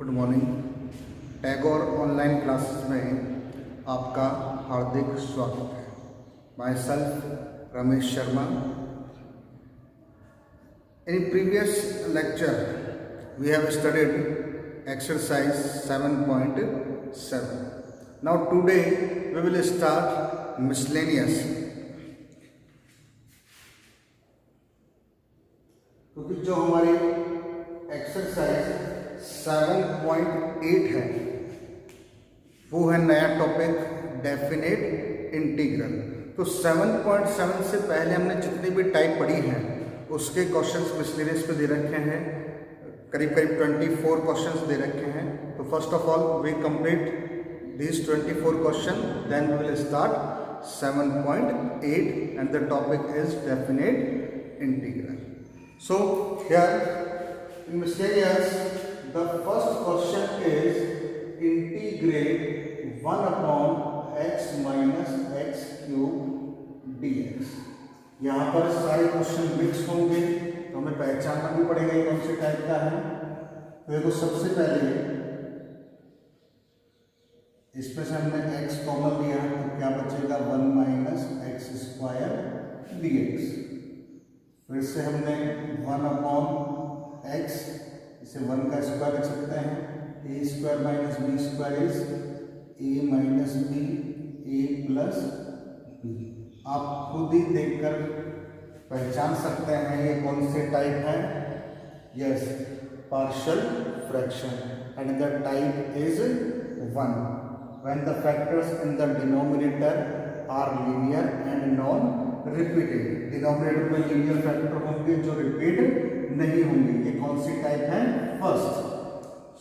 Good morning. Tagore online classes में आपका हार्दिक स्वागत है। Myself Ramesh Sharma. In previous lecture we have studied exercise 7.7. Now today we will start miscellaneous. क्योंकि जो हमारी एक्सरसाइज 7.8 है वो है नया टॉपिक डेफिनेट इंटीग्रल। तो 7.7 से पहले हमने जितनी भी टाइप पढ़ी हैं उसके क्वेश्चंस मिसलेनियस पे दे रखे हैं। करीब 24 क्वेश्चंस दे रखे हैं। तो first of all we complete these 24 questions, then we will start 7.8 and the topic is definite integral. So here in miscellaneous, the first question is integrate 1 upon x minus x cube dx. यहाँ पर सारे question mix होंगे तो हमें पहचानना भी पड़ेगा ये कौन से टाइप का है। तो देखो सबसे पहले इसमें से हमने x कॉमन लिया तो क्या बचेगा 1 minus x square D x. फिर से हमने 1 अपॉन एक्स, इसे 1 का स्क्वायर लिख सकते हैं। A square minus B square is A minus B A plus B. आप खुद ही देखकर पहचान सकते हैं ये कौन से टाइप है। Yes, partial fraction and the type is 1 when the factors in the denominator are linear and non-repeated. Denominator में लीनियर फैक्टर होंगे जो रिपीट नहीं होंगे। ये कौन सी टाइप है? First.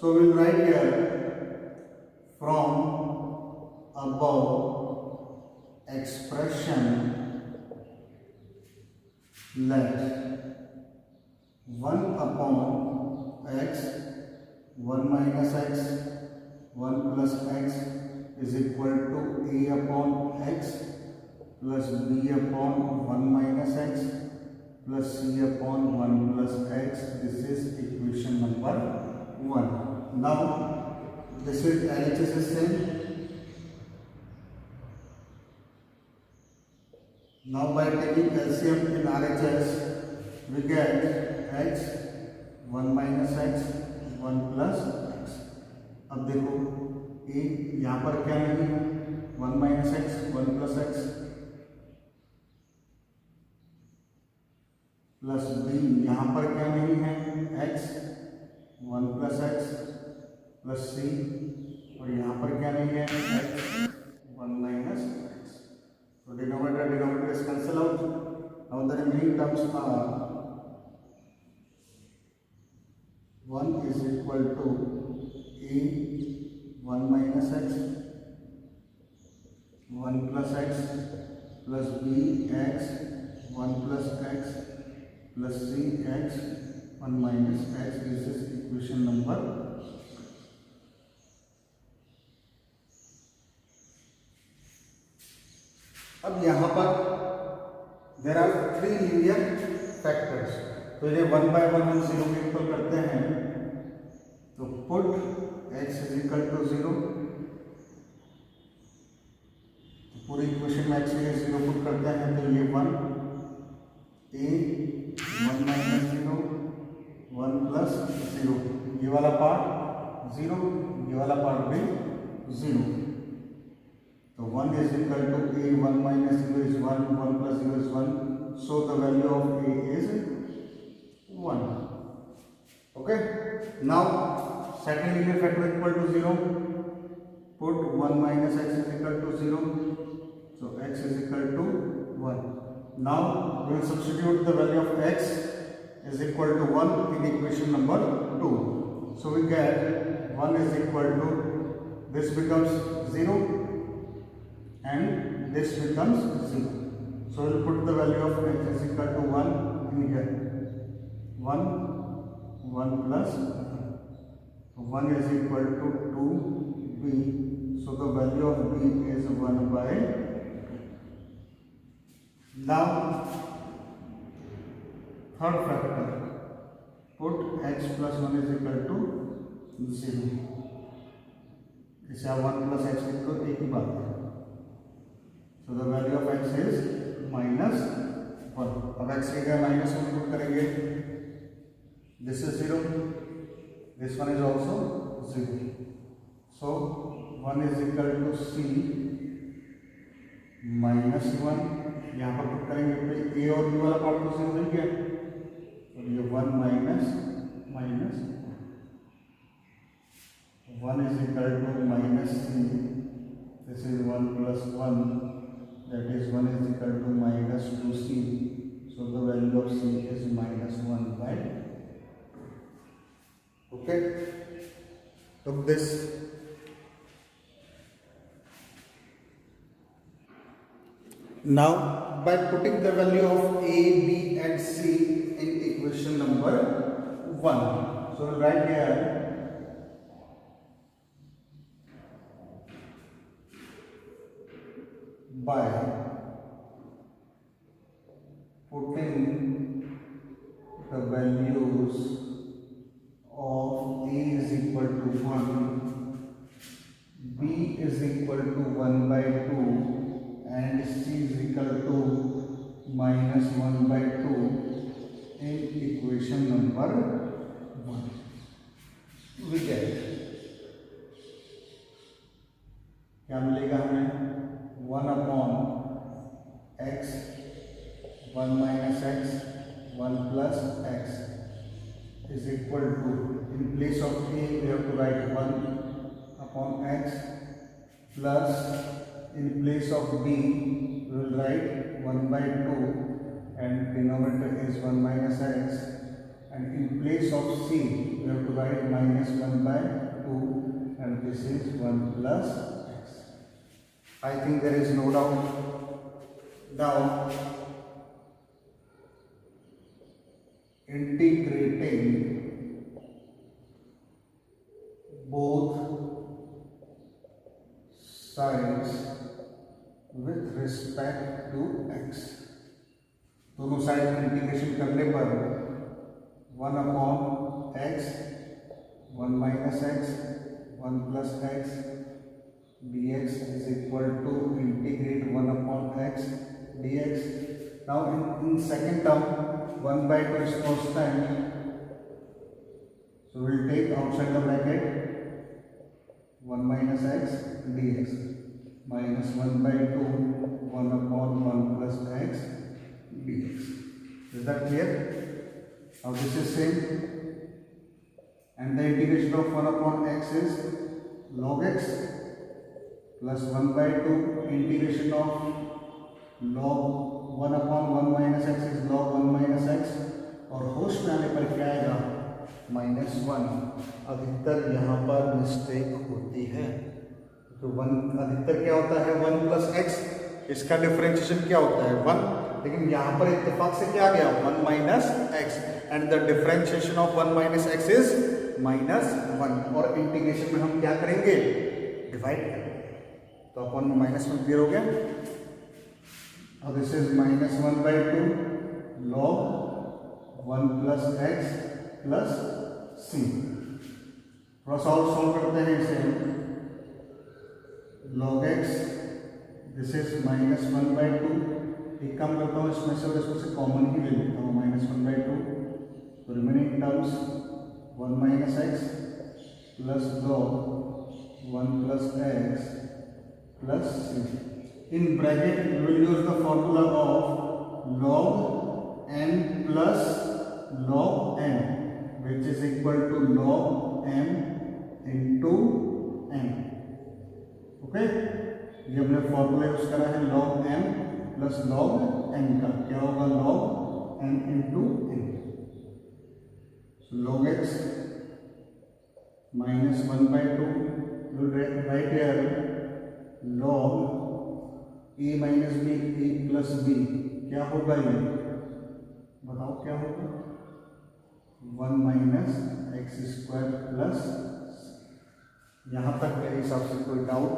So will write here from above expression let 1 upon x 1 minus x 1 plus x is equal to a upon x plus b upon 1 minus x plus c upon 1 plus x. This is equation number 1. Now this is LHS is same. Now by taking LCM in RHS we get x 1 minus x 1 plus x. अब देखो ए यहाँ पर क्या नहीं है 1 minus x 1 plus x plus b. यहाँ पर क्या नहीं है x 1 plus x plus c. और यहाँ पर क्या नहीं है एक्स 1 माइनस एक्स। तो denominator is cancel out. Now the remaining terms are 1 is equal to a 1 minus x 1 plus x plus b x 1 plus x plus c x 1 minus x. This is equation number. अब यहाँ पर there are 3 linear factors. तो ये 1 bye 1 हम 0 के equal करते हैं। तो put x is equal to 0। पूरी इक्वेशन में x के 0 पुट करते हैं तो ये 1 a 1 माइनस 0 1 प्लस 0। ये वाला पार्ट 0, ये वाला पार्ट भी 0। तो 1 is equal to a 1 minus 0 is 1 1 plus 0 is 1। So the value of a is 1। Okay, now second linear factor equal to 0. Put 1 minus x is equal to 0. So x is equal to 1. Now we will substitute the value of x is equal to 1 in equation number 2. So we get 1 is equal to, this becomes 0 and this becomes 0. So we will put the value of x is equal to 1 in here. 1 plus 1 is equal to 2b. So the value of b is 1 by 2. Now third factor, put x plus 1 is equal to 0। इसे आप 1 plus x लिख दो, एक ही बात है। So the value of x is -1। अब x की जगह -1 पुट करेंगे, this is 0, this one is also 0। So 1 is equal to c -1। यहाँ पर पुट करेंगे तो ए और बी वाला पार्ट तो 0 मिल गया, तो ये 1 minus 1 is equal to minus c. This is 1 plus 1, that is 1 is equal to minus 2c. So the value of c is -1/2. Okay, look this. Now by putting the value of a, b and c in equation number 1, so we'll write here by putting the values of a is equal to 1, b is equal to 1/2 and c is equal to -1/2 in equation number 1, we get क्या मिलेगा हमें 1 upon x, 1 minus x, 1 plus x is equal to, in place of a we have to write 1 upon x, plus in place of b we will write 1/2 and denominator is 1 minus x, and in place of c we have to write -1/2 and this is 1 plus x. I think there is no doubt. Now integrating both sides with respect to x, दोनों side में integration करने पर 1 upon x, 1 minus x, 1 plus x dx is equal to integrate 1 upon x dx. Now in second term 1/2 is constant, so we will take outside the bracket 1 minus x dx minus 1/2 1 upon 1 plus x dx. Is that clear? Now this is same, and the integration of 1 upon x is log x plus 1/2 integration of log 1 upon 1 minus x is log 1 minus x, और होश में आने पर क्या आएगा -1। अधिकतर यहाँ पर मिस्टेक होती है, तो 1 अधिकतर क्या होता है 1 प्लस x, इसका डिफरेंशिएशन क्या होता है 1, लेकिन यहाँ पर इत्तेफाक से क्या आ गया 1 minus x, and the differentiation of 1 minus x is -1, और इंटीग्रेशन में हम क्या करेंगे डिवाइड करेंगे, तो अपन में -1 क्लियर हो गया। अब this is -1/2 log 1 plus x plus c। थोड़ा सॉल्व करते हैं इसे, log x, दिस इज -1/2, एक काम करता हूँ इसमें से और इसमें से कॉमन ही ले लेता हूँ -1/2, तो remaining terms 1 minus x plus log 1 plus x plus c. In bracket we will use the formula of log n plus log n, which is equal to log m into n. Okay, ये हमने formula use करा है log m plus log n का, क्या होगा log m into n. So log x minus 1/2, we will write here log a minus b, a plus b, क्या होगा ये बताओ क्या होगा 1 minus x square plus, यहाँ तक मेरे हिसाब से कोई डाउट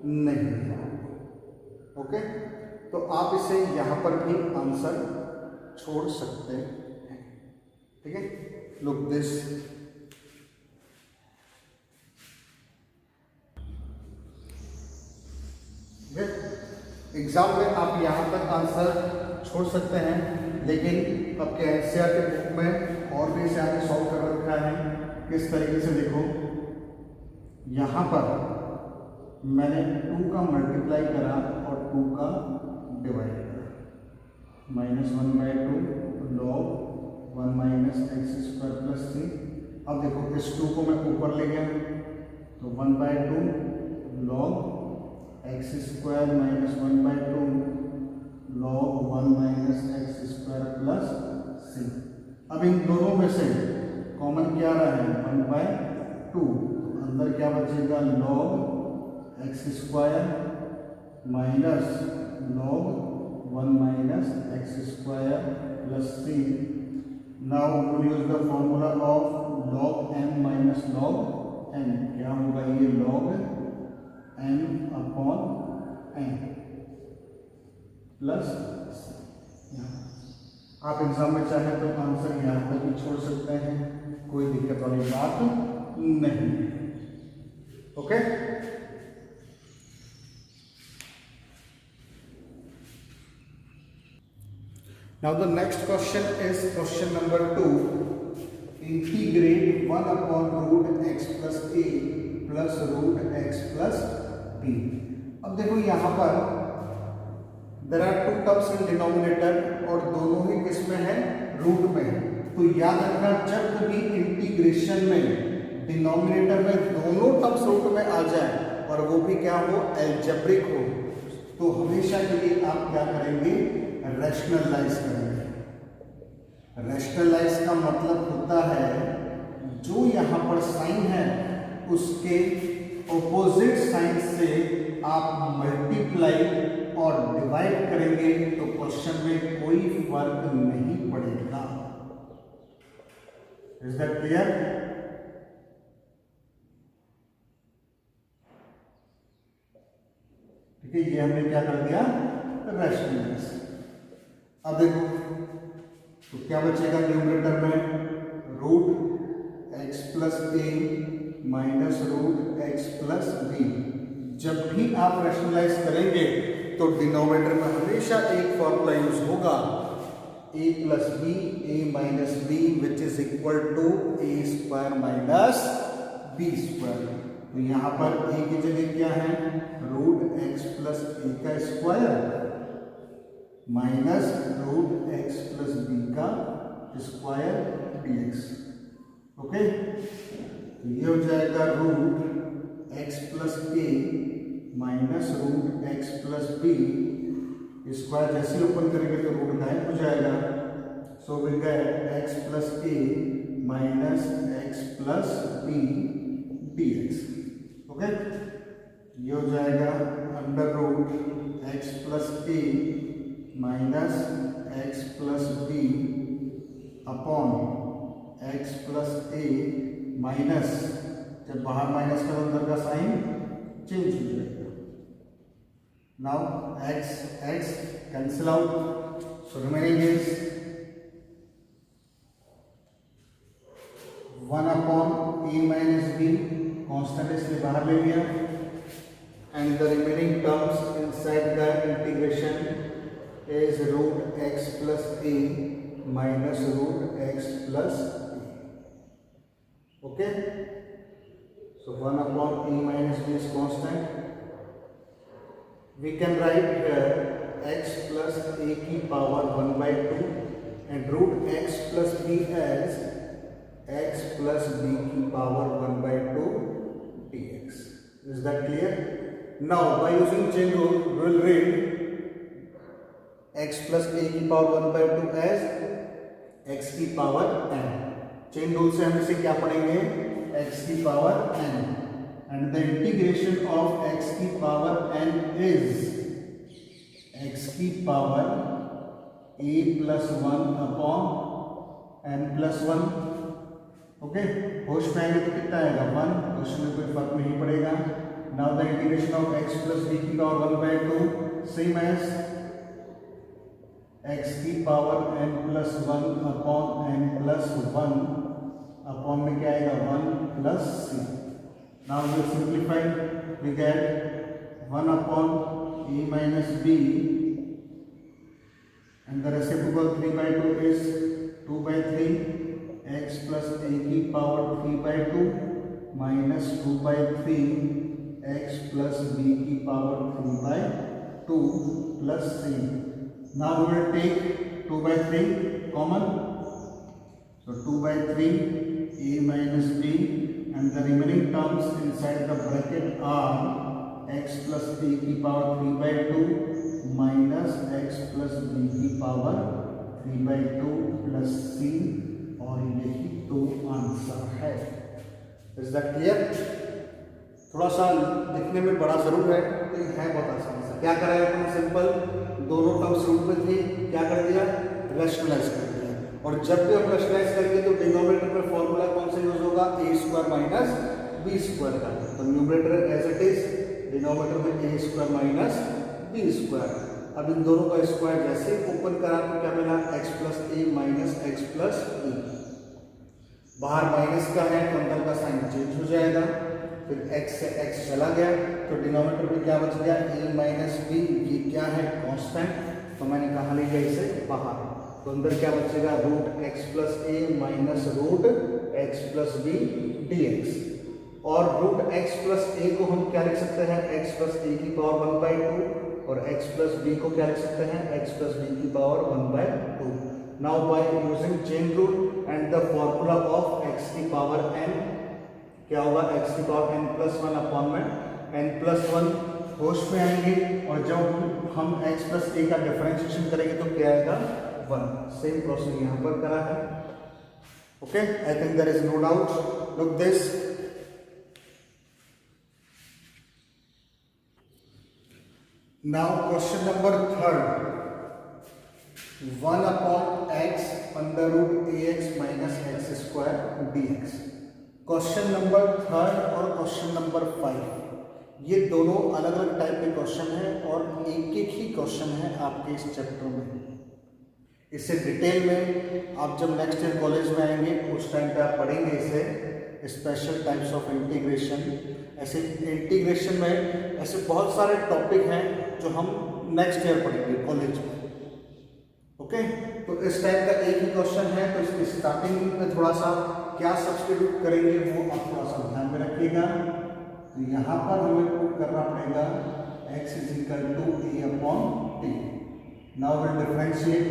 नहीं है। ओके, तो आप इसे यहाँ पर भी आंसर छोड़ सकते हैं, ठीक है। लुक दिस, एग्जाम में आप यहाँ तक आंसर छोड़ सकते हैं, लेकिन आपके एनसीईआरटी बुक में और भी इसे आगे सॉल्व कर रखा है। किस तरीके से देखो, यहाँ पर मैंने 2 का मल्टीप्लाई करा और 2 का डिवाइड करा, -1/2 log 1 - x² + 3। अब देखो इस 2 को मैं ऊपर ले गया तो 1/2 log x² - 1/2 log 1 - x² + c। अब इन दोनों में से कॉमन क्या रहा है, 1/2, अंदर क्या बचेगा, log x² - log 1 - x² + c। Now we will use the formula of log m minus log n। क्या होगा ये, log m/n प्लस। आप एग्जाम में चाहे तो आंसर यहाँ तक भी छोड़ सकते हैं, कोई दिक्कत वाली बात नहीं। Okay, now the next question is question number 2। integrate 1/√x + a plus √x plus b। अब देखो यहाँ पर there are 2 terms in denominator और दोनों ही किसमें है, रूट में है। तो याद रखना, जब भी इंटीग्रेशन में डिनोमिनेटर में दोनों टर्म्स रूट में आ जाए और वो भी क्या हो, एल्जेब्रिक हो, तो हमेशा के लिए आप क्या करेंगे, रैशनलाइज करेंगे। रैशनलाइज का मतलब होता है जो यहाँ पर साइन है उसके ऑपोजिट साइन से आप मल्टीप्लाई और डिवाइड करेंगे तो क्वेश्चन में कोई फर्क नहीं पड़ेगा। Is that clear? ठीक है, ये हमने क्या कर दिया, रैशनलाइज। अब देखो तो क्या बचेगा न्यूमरेटर में, √x + a minus √x + b। जब भी आप रैशनलाइज करेंगे तो डिनोमिनेटर में हमेशा एक फॉर्मूला यूज होगा, a + b, a - b which is equal to a² - b²। तो यहाँ पर a की जगह क्या है, √x + a का स्क्वायर माइनस √x + b का स्क्वायर dx। ओके, तो ये हो जाएगा √x + a minus √x + b square. जैसे ओपन करेंगे तो रूट गायब हो जाएगा। So we get x + a minus x + b dx। Okay, ये हो जाएगा √x + a minus x + b upon x + a minus, जब बाहर माइनस का अंदर का साइन चेंज हो जाएगा। Now x cancel out, so remaining is 1/a - b, constant इसलिए बाहर ले लिया, and the remaining terms inside the integration is √x + a minus √x + a। Okay, so 1/a - b is constant. We can write here x + a की power 1/2 and √x + b as x + b की power 1/2 dx। Is that clear? Now by using chain rule we will read x + a की power 1/2 as x की power n। Chain rule से हम इसे क्या पढ़ेंगे, x की power n, and the integration of x की पावर n इज x की power a + 1 upon n + 1। Okay, होश में आएंगे तो कितना आएगा, 1। क्वेश्चन में कोई फर्क नहीं पड़ेगा। Now the integration of x + b की पावर 1/2 सेम एज x की power n + 1 upon n + 1 upon में क्या आएगा, 1 + c। Now we simplify, we get 1/√x a minus b and the reciprocal 3 by 2 is 2 by 3 x plus a की power 3 by 2 minus 2 by 3 x plus b की power 3 by 2 plus c. Now we will take 2 by 3 common. So 2 by 3 a minus b and the remaining terms inside the bracket are x plus a की power 3 by 2 minus x plus b की power 3 by 2 plus c और यही तो answer है। Is that clear? थोड़ा सा दिखने में बड़ा जरूर है तो ये है बहुत आसान सा। क्या करा है हमने? सिंपल दोनों टर्म्स रूट में थे, क्या कर दिया? रैशनलाइज कर दिया। और जब भी हम रैशनलाइज करेंगे तो डिनोमिनेटर में फॉर्मूला कौन सा यूज होगा? A square minus B square का। तो numerator as it is, denominator में a square minus B square. अब इन दोनों का स्क्वायर जैसे ओपन करा तो क्या मिला? x plus a minus x plus B. बाहर माइनस का है तो अंदर का साइन चेंज हो जाएगा। फिर x से x चला गया तो डिनोमिनेटर में क्या बच गया? a minus b. ये क्या है? कांस्टेंट। तो मैंने कहा ले गया इसे बाहर, तो अंदर क्या बचेगा? Root x plus a minus root x plus b dx। और रूट x प्लस ए को हम क्या लिख सकते हैं? x प्लस ए की पावर 1 बाई 2 और x प्लस बी को क्या लिख सकते हैं? x प्लस बी की power 1 by 2। Now bye using chain rule and the formula of x की पावर n, क्या होगा? x की पावर n प्लस 1 अपॉन में n प्लस 1 होश में आएंगे और जब हम x प्लस a का डिफरेंशिएशन करेंगे तो क्या आएगा? 1। सेम प्रोसेस यहाँ पर करा है। Okay, I think there is no doubt. Look this, now question number 3rd, 1 upon x under root ax minus x square dx। Question number 3rd और क्वेश्चन नंबर 5 ये दोनों अलग अलग टाइप के क्वेश्चन हैं और एक एक ही क्वेश्चन है आपके इस चैप्टर में। इसे डिटेल में आप जब नेक्स्ट ईयर कॉलेज में आएंगे उस टाइम पे आप पढ़ेंगे इसे, स्पेशल टाइप्स ऑफ इंटीग्रेशन। ऐसे इंटीग्रेशन में ऐसे बहुत सारे टॉपिक हैं जो हम नेक्स्ट ईयर पढ़ेंगे कॉलेज में। ओके, तो इस टाइप का एक ही क्वेश्चन है तो इसकी स्टार्टिंग में थोड़ा सा क्या सब्स्टिट्यूट करेंगे वो आप थोड़ा सा ध्यान में रखिएगा। तो यहाँ पर हमें पुट करना पड़ेगा x is equal to a upon t. Now will differentiate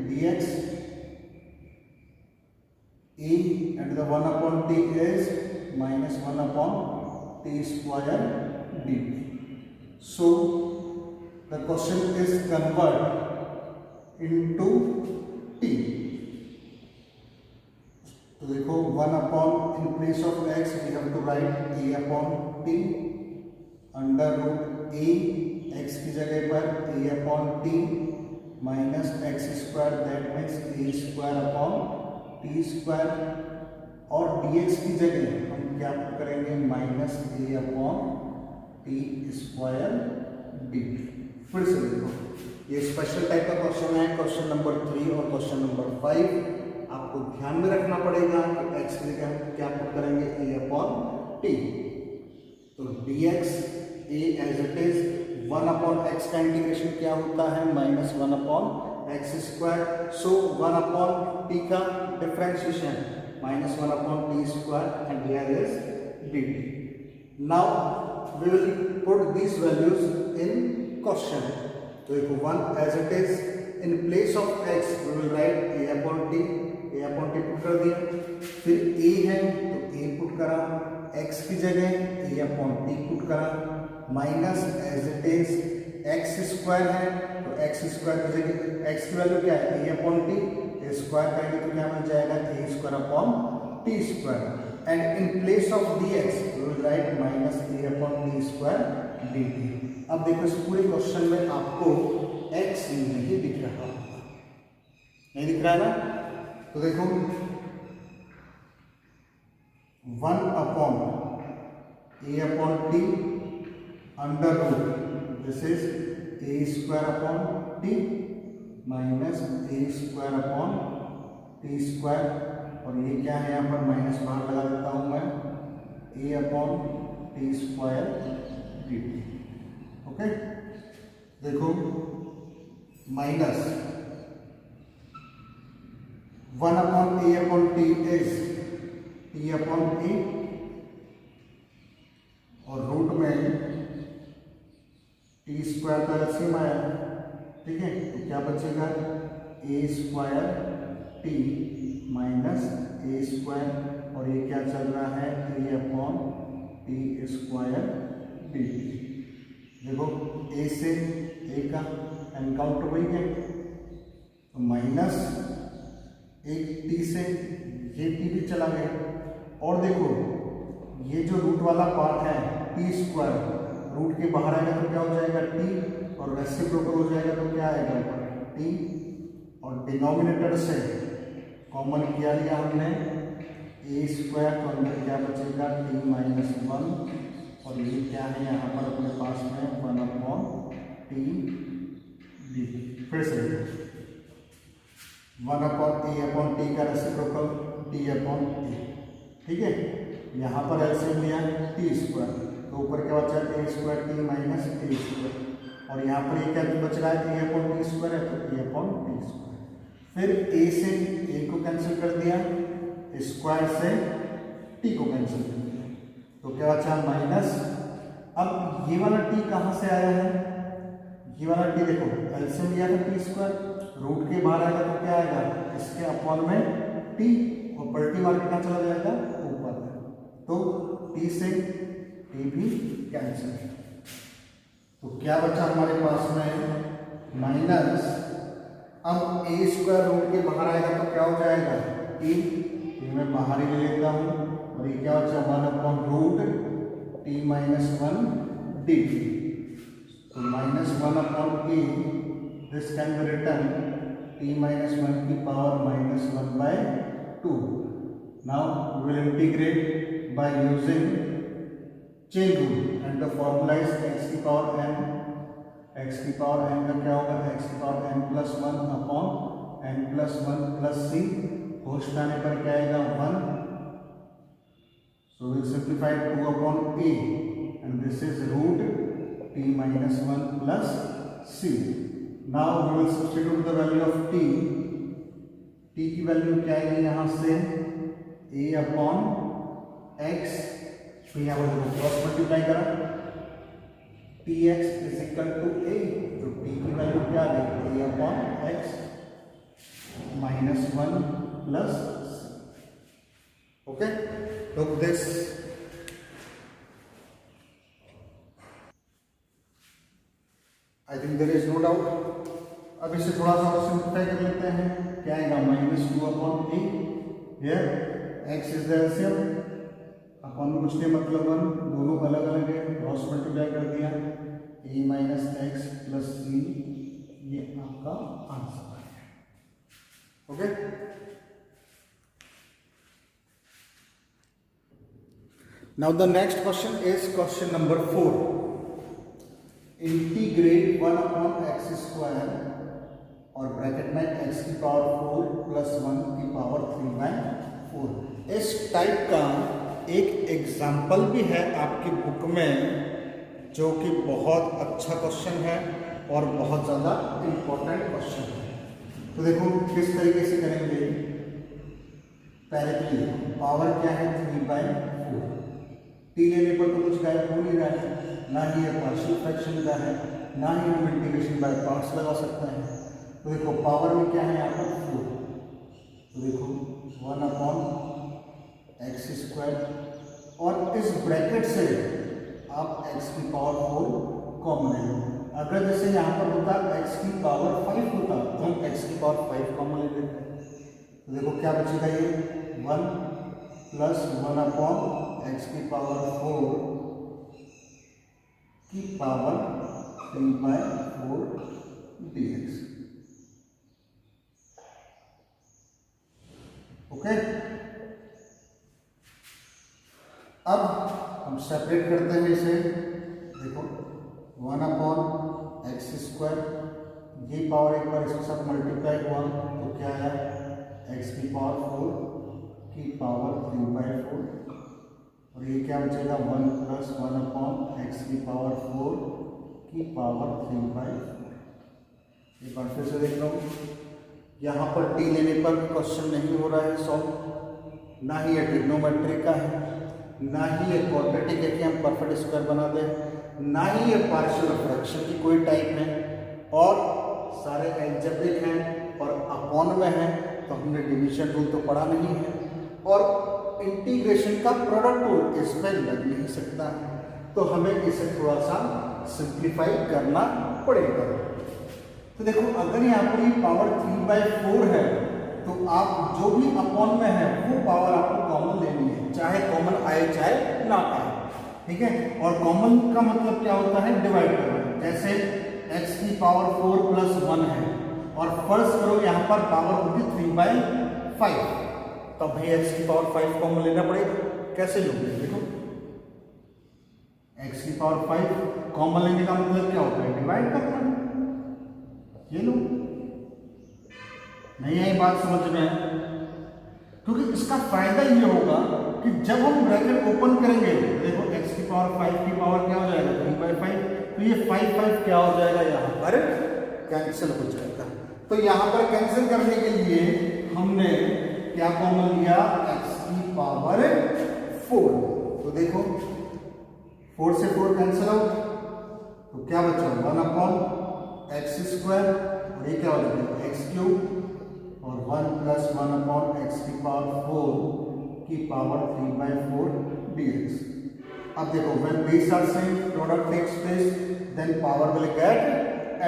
dx a and the 1 upon t is minus 1 upon t square dt. So the question is convert into t. तो देखो 1 upon in place of x we have to write a upon t under root a, x की जगह पर a upon t minus x square, that means a square upon t square, और dx की जगह हम क्या करेंगे? Minus a upon t square dt। फिर से देखो ये स्पेशल टाइप का क्वेश्चन है, क्वेश्चन नंबर 3 और क्वेश्चन नंबर 5। आपको ध्यान में रखना पड़ेगा कि x की जगह हम क्या पुट करेंगे? a upon t. तो dx a as it is 1 upon x का इंटीग्रेशन क्या होता है? Minus 1 upon x square. So 1 upon t का differentiation minus 1 upon t square and here is dt। Now we will put this values in question. तो देखो 1 as it is in place of x we will write a upon t, a upon t put कर दिया। फिर a है तो a put करा, x की जगह a अपॉन t पुट करा, minus as it is x square है तो एक्स स्क्वायर की जगह x की वैल्यू क्या है? a अपॉन टी, स्क्वायर करेंगे तो क्या मिल जाएगा? a square upon t square and in place of dx we will write minus a upon t square dt। अब देखो इस पूरे क्वेश्चन में आपको x नहीं दिख रहा, नहीं दिख रहा है ना? तो देखो 1 upon a upon t under root this is a square upon t minus a square upon t square, और ये क्या है? यहाँ पर माइनस बाहर लगा देता हूँ मैं, a upon t square dt। Okay, देखो माइनस 1/a/t इज t/a और रूट में t² का एलसीएम आया, ठीक है। तो क्या बचेगा a² t माइनस a² और ये क्या चल रहा है a/t² dt। देखो a से a का एनकाउंटर वही है, तो माइनस एक t से ये t भी चला गया। और देखो ये जो रूट वाला पार्ट है t² रूट के बाहर आएगा तो क्या हो जाएगा t और रेसिप्रोकल हो जाएगा तो क्या आएगा t और डिनोमिनेटर से कॉमन किया लिया हमने a² तो अंदर क्या बचेगा t माइनस 1 और ये क्या है यहाँ पर अपने पास में 1/t dt। फिर से 1/a/t का रेसिप्रोकल t/a, ठीक है। यहाँ पर एलसीएम लिया t² तो ऊपर क्या बचा a² t माइनस a² और यहाँ पर ये क्या बच रहा है a/t² है तो a/t²। फिर a से a को कैंसिल कर दिया, स्क्वायर से t को कैंसिल कर दिया तो क्या बचा माइनस। अब ये वाला t कहाँ से आया है, ये वाला t देखो एलसीएम लिया था t², रूट के बाहर आएगा तो क्या आएगा इसके अपॉन में t और पलटी मार के कहाँ चला जाएगा ऊपर, तो t से t भी कैंसिल। तो क्या बचा हमारे पास में माइनस। अब a² रूट के बाहर आएगा तो क्या हो जाएगा t, मैं बाहर ही ले लेता हूँ और ये क्या बचा 1/√t माइनस 1 dt। तो minus 1/a this can be written t minus 1 की power minus 1/2। Now we will integrate by using chain rule and the formula is x की पावर n। x की पावर n का क्या होगा x की power n+1/n+1+c host आने पर क्या आएगा 1। So we'll simplify 2/a and this is root t minus 1 plus c. Now we will substitute the value of t. t की वैल्यू क्या आएगी यहाँ से a/x, तो यहाँ पर क्रॉस मल्टीप्लाई करा tx is equal to a, तो t की वैल्यू क्या आ गई a/x -1 plus c. Okay, look this. I think there is no doubt. अब इसे थोड़ा सा और सिंप्लीफाई कर लेते हैं, क्या आएगा -2/a। Here x is the LCM, अपन में कुछ नहीं मतलब 1, दोनों अलग अलग है, क्रॉस मल्टीप्लाई कर दिया a minus x plus c, ये आपका आंसर है। Okay, now the next question is question number 4। Integrate 1/x² और ब्रैकेट में x की पावर 4 प्लस 1 की पावर 3/4। इस टाइप का एक एग्जाम्पल भी है आपकी बुक में जो कि बहुत अच्छा क्वेश्चन है और बहुत ज़्यादा इम्पोर्टेंट क्वेश्चन है। तो देखो किस तरीके से करेंगे। पहले पावर क्या है 3/4, t लेने पर तो कुछ गायब हो नहीं रहा है, ना ही ये पार्शियल फ्रैक्शन का है, ना ही हम इंटीग्रेशन बाय पार्ट्स लगा सकते हैं। तो देखो पावर में क्या है यहाँ पर 4, तो देखो 1/x², और इस ब्रैकेट से आप x की पावर 4 कॉमन ले लो। अगर जैसे यहाँ पर होता x की पावर 5 होता तो हम x की पावर 5 कॉमन ले लेते हैं। तो देखो क्या बचेगा ये 1 प्लस 1/x की पावर 4 की पावर 3/4 dx। ओके, अब हम सेपरेट करते हैं इसे। देखो 1/x², ये पावर एक बार इसके साथ मल्टीप्लाई हुआ तो क्या आया x की पावर 4 की पावर 3/4, और ये क्या बचेगा 1 प्लस 1/x की पावर 4 की पावर 3/4। एक बार फिर से देख रहा हूँ, यहाँ पर टी लेने पर क्वेश्चन नहीं हो रहा है सॉल्व, ना ही ये ट्रिग्नोमेट्री का है, ना ही ये क्वाड्रेटिक है कि हम परफेक्ट स्क्वायर बना दें, ना ही ये पार्शियल फ्रैक्शन की कोई टाइप है, और सारे एल्जेब्रिक हैं और अपॉन में हैं, तो हमने डिवीजन रूल तो पढ़ा नहीं है, और इंटीग्रेशन का प्रोडक्ट रूल इसमें लग नहीं सकता है, तो हमें इसे थोड़ा सा सिंप्लीफाई करना पड़ेगा। तो देखो, अगर यहाँ पर ये पावर 3/4 है, तो आप जो भी अपॉन में है वो पावर आपको कॉमन लेनी है, चाहे कॉमन आए चाहे ना आए, ठीक है। और कॉमन का मतलब क्या होता है, डिवाइड करना। जैसे x की पावर 4 + 1 है, और फर्ज करो यहाँ पर पावर होगी 3/5, तब भाई x की पावर 5 कॉमन लेना पड़ेगा। कैसे लोगे, देखो x की पावर 5 कॉमन लेने का मतलब क्या होता है, डिवाइड करना। ये लो, नहीं आई बात समझ में? क्योंकि इसका फायदा ये होगा कि जब हम ब्रैकेट ओपन करेंगे, देखो x की पावर 5 की पावर क्या हो जाएगा, 3/5, तो ये 5 क्या हो जाएगा, यहाँ पर कैंसिल हो जाएगा। तो यहाँ पर कैंसिल करने के लिए हमने क्या कॉमन लिया, x की पावर 4। तो देखो 4 से 4 कैंसिल आउट, तो क्या बचा, 1/x², और ये क्या हो जाएगा x³ और 1 + 1/x की पावर 4 की पावर 3/4 dx। अब देखो, when base are same, product takes place, then power will get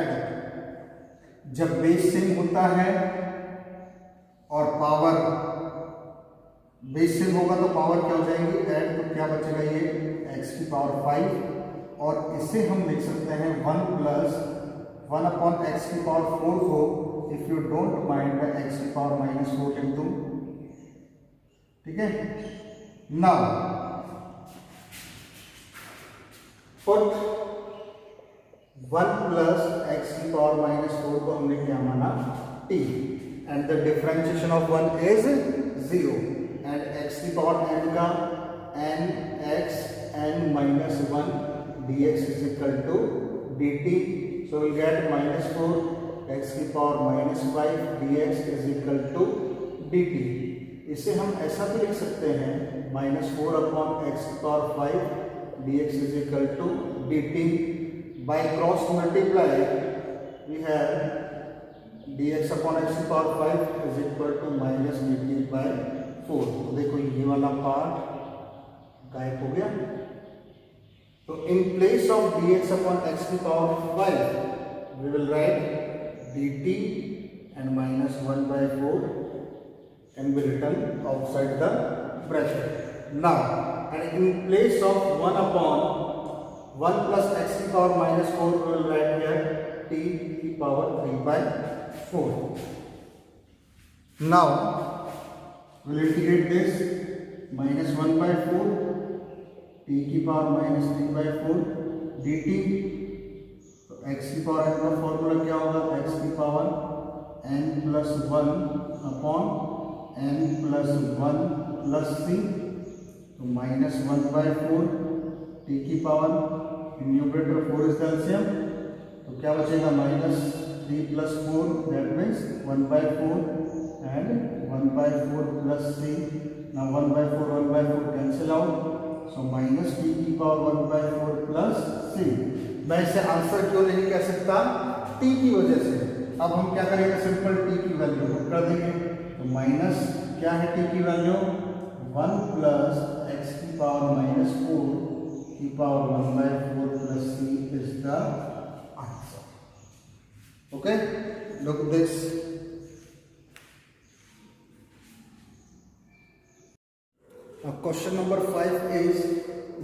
added। जब बेस सेम होता है और पावर बेस सेम होगा तो पावर क्या हो जाएंगी, ऐड, तो क्या बचेगा, ये x की पावर 5, और इसे हम लिख सकते हैं 1 + 1/x की पावर 4 को, if you don't mind, x की पावर -4 लिख दूं, ठीक है। नाउ पुट 1 + x की पावर -4 को हमने क्या माना, t, and the differentiation of 1 is 0, and x की पावर n का nx n-1 dx is equal to dt, so we'll get -4 x की power -5 dx is equal to dt। इसे हम ऐसा भी लिख सकते हैं, -4/x की power 5 dx is equal to dt। by cross multiply we have dx/x की power 5 is equal to -dt/4। तो देखो, ये वाला पार्ट गायब हो गया, तो in place of dx/x की power 5 we will write dt and -1/4 can be written outside the bracket now, and in place of 1/1 + x की power -4 we will write here t की power 3/4। now we will integrate this, -1/4 t की power -3/4 dt, तो x की power n का formula क्या होगा, x की power n + 1/n + 1 + c, तो -1/4 t की power, numerator 4 is the LCM, तो क्या बचेगा, -3 + 4 that means 1/4 and 1/4 + c। now 1/4 cancel out, so -t की पावर 1/4 + c। मैं इसे आंसर क्यों नहीं कह सकता, t की वजह से। अब हम क्या करेंगे, सिंपल t की वैल्यू कर देंगे, तो माइनस क्या है t की वैल्यू, 1 + x की पावर -4 की power 1/4 + c is the answer। okay, look this, question number 5 is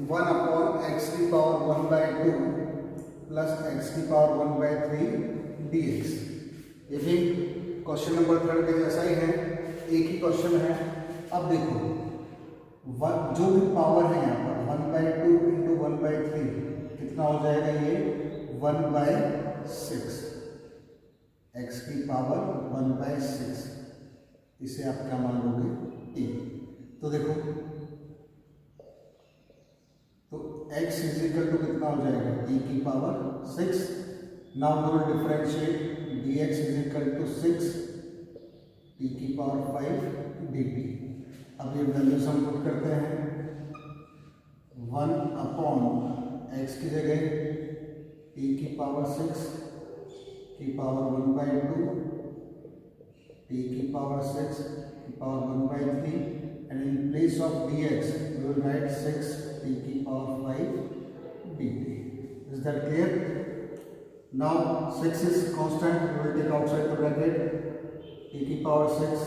1/x की पावर 1/2 + x की पावर 1/3 dx। ये भी क्वेश्चन नंबर 3 के जैसा ही है, एक ही क्वेश्चन है। अब देखो, जो भी पावर है यहाँ पर 1/2 × 1/3 कितना हो जाएगा, ये 1/6, x की पावर 1/6, इसे आप क्या मान लोगे, t। तो देखो, तो x इज इक्वल टू कितना हो जाएगा e की power 6। Now we will differentiate dx is equal to 6 e की पावर 5 dt। अब ये वैल्यूज हम पुट करते हैं 1 अपॉन x की जगह e की पावर 6 की पावर 1/2 t की पावर 6 की power 1/3 and in place of dx we will write 6 t की power 5 dt। Is that clear? Now 6 is constant, we will take outside the bracket t की power 6,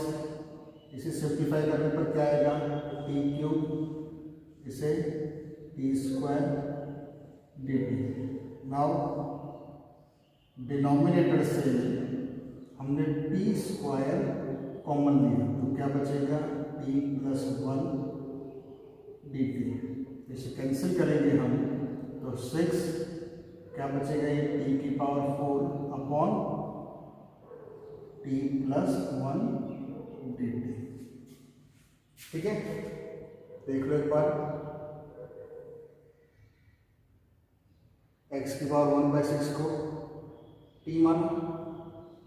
इसे simplify करने पर क्या आएगा t क्यूब, इसे t square dt। Now denominator से हमने t स्क्वायर कॉमन लिया तो क्या बचेगा t प्लस 1 dt। इसे कैंसिल करेंगे हम तो 6 क्या बचेगा ये t की power 4 upon t plus 1 dt। ठीक है, देख लो एक बार x की पावर 1/6 को t मानो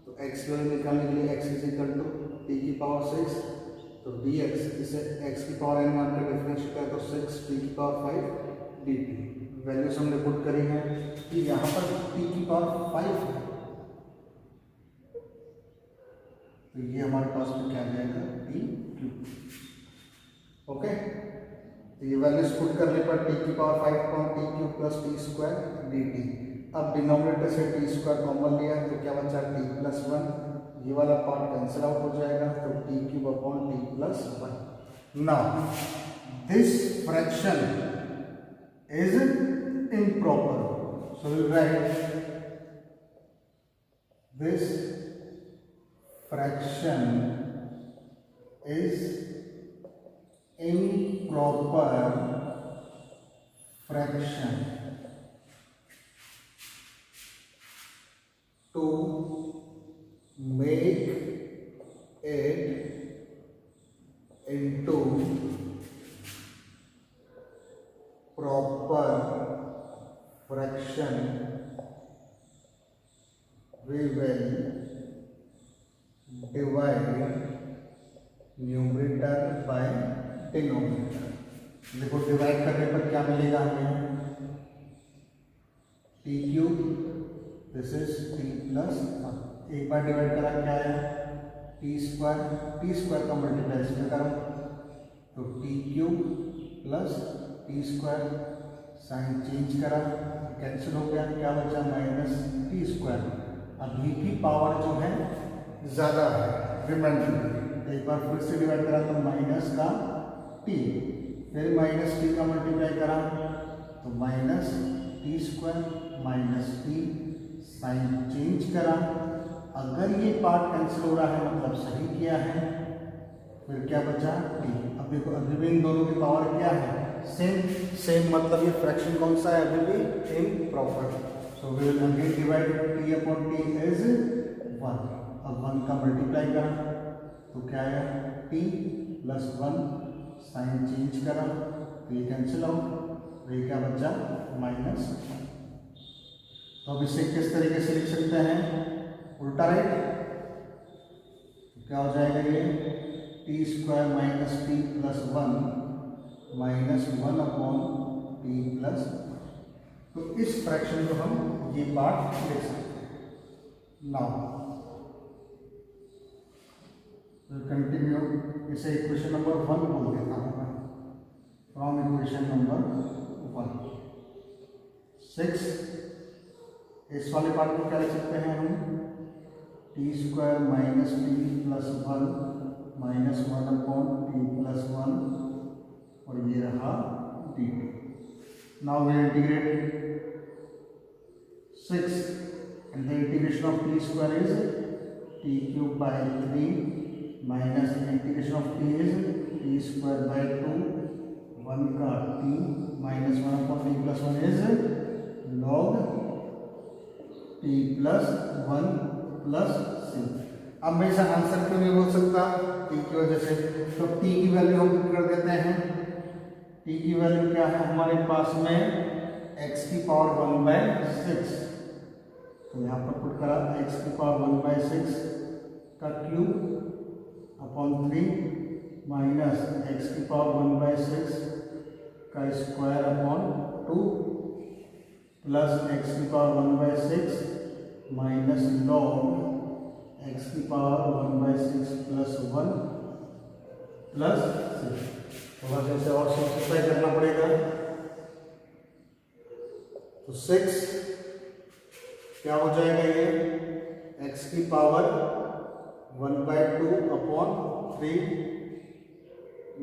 तो x वैल्यू निकालने के लिए x is equal to t की पावर 6 तो dx, इसे x की पावर n मान कर डिफरेंशिएट करें तो 6 t की पावर 5 dt। वैल्यूज हमने पुट करी हैं कि यहाँ पर t की पावर 5 है तो ये हमारे पास में क्या आ जाएगा t क्यूब। ओके, तो ये वैल्यूज पुट करने पर t की power 5 upon t cube plus t square dt। अब डिनोमिनेटर से t स्क्वायर कॉमन लिया तो क्या बचा t प्लस 1, ये वाला पार्ट कैंसिल आउट हो जाएगा तो t cube upon t plus 1। Now this fraction is improper, so we will write this fraction is improper fraction to make it into proper fraction we will divide numerator by denominator. देखो divide करने पर क्या मिलेगा हमें t cube, this is t plus 1। एक बार divide करा क्या है t स्क्वायर का मल्टीप्लाई इसमें करो तो t cube plus t square, sign change करा कैंसिल हो गया, क्या बचा माइनस t स्क्वायर। अब v की पावर जो है ज़्यादा है रिमाइंडर, एक बार फिर से डिवाइड करा तो माइनस का t, फिर माइनस t का मल्टीप्लाई करा तो minus t square minus t, sign change करा। अगर ये पार्ट कैंसिल हो रहा है मतलब सही किया है, फिर क्या बचा t। अब देखो अभी भी इन दोनों की पावर क्या है सेम मतलब ये फ्रैक्शन कौन सा है अभी भी improper. So we will again divide t upon t is 1। अब 1 का मल्टीप्लाई करा तो क्या आया t प्लस 1, साइन चेंज करा तो ये कैंसिल आउट, तो ये क्या बचा माइनस। तो अब इसे किस तरीके से लिख सकते हैं उल्टा राइट, क्या हो जाएगा ये t square minus t plus 1 minus 1 upon t plus. तो इस फ्रैक्शन को हम ये पार्ट लिख सकते हैं। नाउ कंटिन्यू, इसे इक्वेशन नंबर 1 बोल देता हूँ मैं, फ्रॉम इक्वेशन नंबर 1। 6 इस वाले पार्ट को क्या लिख सकते हैं हम t square minus t plus 1 minus 1 upon t plus 1 और ये रहा dt। Now we integrate 6 and the integration of t square is t cube by 3 minus integration of t is t square by 2, 1 का t minus 1 upon t plus 1 is log t plus 1 plus c। अब मैं इसे answer क्यों नहीं बोल सकता t की वजह से, तो t की वैल्यू हम कर देते हैं। t की वैल्यू क्या है हमारे पास में एक्स की पावर 1/6, तो यहाँ पर पुट करा एक्स की पावर 1/6 का क्यूब अपॉन 3 माइनस एक्स की पावर 1/6 का स्क्वायर अपॉन 2 प्लस एक्स की पावर 1/6 माइनस लॉग एक्स की पावर 1/6 प्लस 1 प्लस 6। थोड़ा जैसे और सिंप्लीफाई करना पड़ेगा, तो 6 क्या हो जाएगा ये एक्स की पावर 1/2 अपॉन 3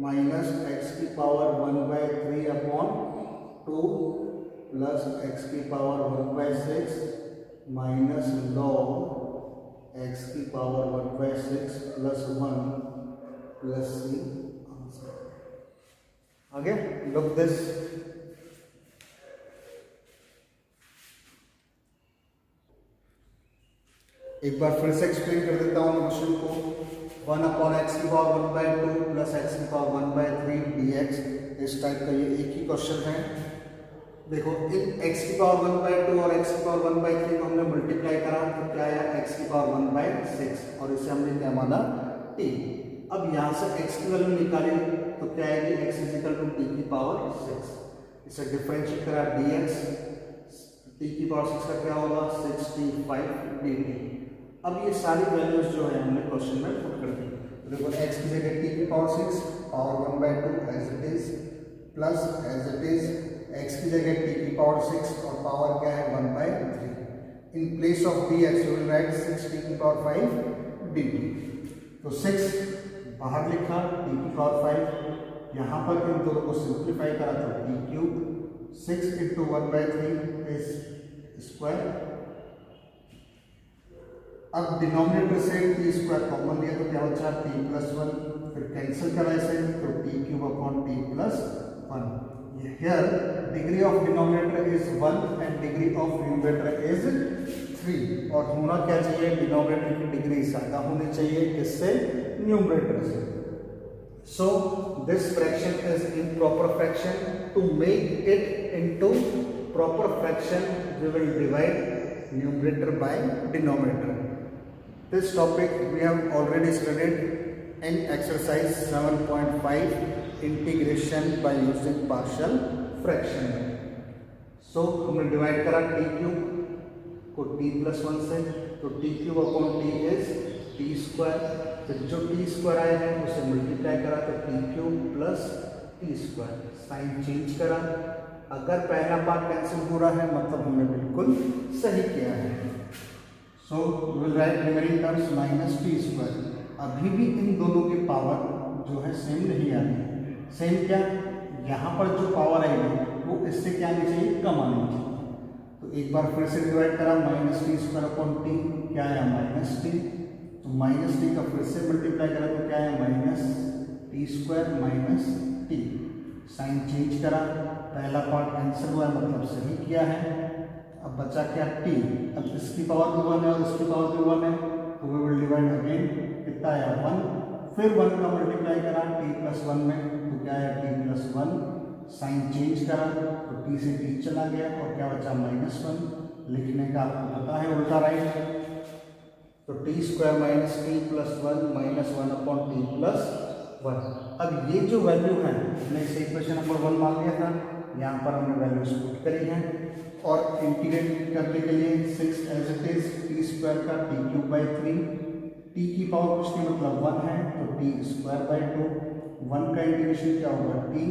माइनस एक्स की पावर 1/3 अपॉन 2 प्लस एक्स की पावर 1/6 माइनस लॉग एक्स की power 1/6 plus 1 plus c answer. आगे लुक दिस, एक बार फिर से एक्सप्लेन कर देता हूँ क्वेश्चन को। 1 अपॉन एक्स की पावर 1/2 प्लस एक्स की पावर 1/3 dx, इस टाइप का ये एक ही क्वेश्चन है। देखो इन x की पावर 1/2 और x की पावर 1/3 को हमने मल्टीप्लाई करा तो क्या आया x की पावर 1/6 और इसे हमने क्या माना t। अब यहाँ से x की वैल्यू निकाली तो क्या आएगी x इक्वल टू t की पावर 6। इसे डिफरेंशिएट करा dx, t की पावर 6 का क्या होगा 6t5 dt। अब ये सारी वैल्यूज जो है हमने क्वेश्चन में पुट कर दी। तो देखो x की जगह t की power 6 power 1/2 as it is plus as it is x की जगह t की पावर 6 और पावर क्या है 1/3। In place of dx we will write 6t की पावर 5 dt। तो 6 बाहर लिखा, t की पावर 5, यहाँ पर इन दोनों को सिंप्लीफाई करा तो t cube 6 into 1/3 is square. अब डिनोमिनेटर से t स्क्वायर कॉमन लिया तो क्या बचा t प्लस 1, फिर कैंसिल करा इसे तो t cube upon t plus 1। Here degree of denominator is 1 and degree of numerator is 3 और होना क्या चाहिए डिनोमिनेटर की डिग्री ज्यादा होनी चाहिए किससे न्यूमरेटर से। So this fraction is improper fraction. To make it into proper fraction we will divide numerator by denominator. This topic we have already studied in exercise 7.5 integration by using partial fraction. So हमने divide करा t cube को t plus 1 से, तो t cube upon t is t square. फिर जो T square आया है उसे मल्टीप्लाई करा तो t cube plus t square. Sign change करा, अगर पहला पार्ट कैंसिल हो रहा है मतलब हमने बिल्कुल सही किया है। सो will right remaining terms minus t square. अभी भी इन दोनों की पावर जो है सेम नहीं आ रही। सेम क्या, यहाँ पर जो पावर आएगी वो इससे क्या आनी चाहिए कम आनी चाहिए। तो एक बार फिर से डिवाइड करा minus t square upon t, क्या आया माइनस टी। तो माइनस टी का फिर से मल्टीप्लाई करा तो क्या आया minus t square minus t. Sign change करा, पहला पार्ट कैंसिल हुआ है मतलब सही किया है। अब बचा क्या टी। अब इसकी पावर भी 1 है और इसकी पावर भी 1 है तो वी विल डिवाइड अगेन, कितना आया 1, फिर 1 का मल्टीप्लाई करा टी प्लस 1 में तो क्या आया टी प्लस 1। साइन चेंज करा तो टी से टी चला गया और क्या बचा -1। लिखने का आपको पता है उल्टा राइट, तो T square minus T plus 1 minus 1 upon T plus 1। अब ये जो वैल्यू है हमने इसे इक्वेशन नंबर 1 मान लिया था, यहाँ पर हमने वैल्यूज पुट करी हैं और इंटीग्रेट करने के लिए 6 as it is t square का टी क्यूब बाई 3, टी की पावर कुछ नहीं मतलब 1 है तो टी स्क्वायर बाई 2, 1 का इंटीग्रेशन क्या होगा टी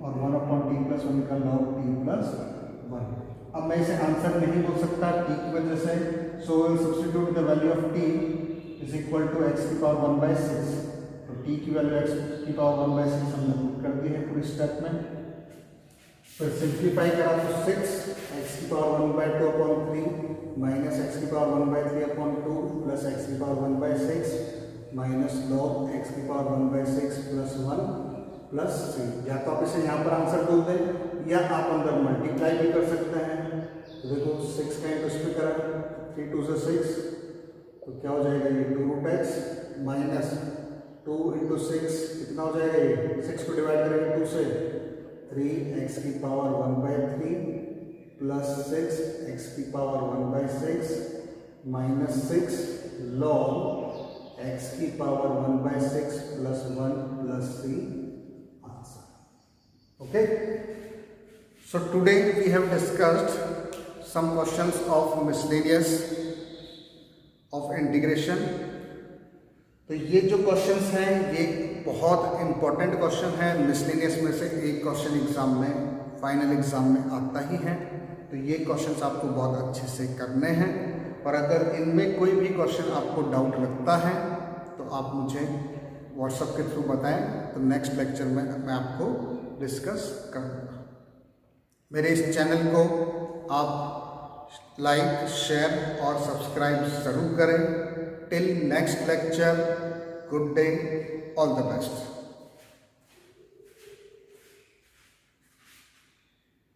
और 1 अपॉन टी प्लस 1 का लॉग टी प्लस 1। अब मैं इसे आंसर नहीं बोल सकता टी की वजह से, so will substitute the value of t is equal to x की पावर 1/6। तो टी की वैल्यू एक्स की पावर 1/6 हमने पुट कर दी है पूरी स्टेप में। फिर सिंप्लीफाई करा तो 6 एक्स की पावर 1/2 अपॉन 3 माइनस एक्स की पावर 1/3 अपॉन 2 प्लस एक्स की पावर 1/6 माइनस लॉग एक्स की पावर 1/6 प्लस 1 प्लस 3। या तो आप इसे यहाँ पर आंसर बोल दें या आप अंदर मल्टीप्लाई भी कर सकते हैं। तो देखो 6 का इंटू इसमें करा 3 2 से 6 तो क्या हो जाएगा ये 2√x माइनस 2 इंटू 6 कितना हो जाएगा ये 6 को डिवाइड करेंगे 2 से 3 एक्स की पावर 1/3 प्लस 6 एक्स की पावर 1/6 माइनस 6 लॉग एक्स की power 1/6 plus 1 plus 3 answer. Okay. So today we have discussed some questions of miscellaneous of integration. तो ये जो क्वेश्चंस हैं ये बहुत इंपॉर्टेंट क्वेश्चन है. मिसलेनियस में से एक क्वेश्चन एग्जाम में, फाइनल एग्जाम में आता ही है. तो ये क्वेश्चंस आपको बहुत अच्छे से करने हैं. और अगर इनमें कोई भी क्वेश्चन आपको डाउट लगता है तो आप मुझे व्हाट्सएप के थ्रू बताएं. तो नेक्स्ट लेक्चर में मैं आपको डिस्कस करूँगा. मेरे इस चैनल को आप लाइक, शेयर और सब्सक्राइब ज़रूर करें. Till next lecture, good day, all the best.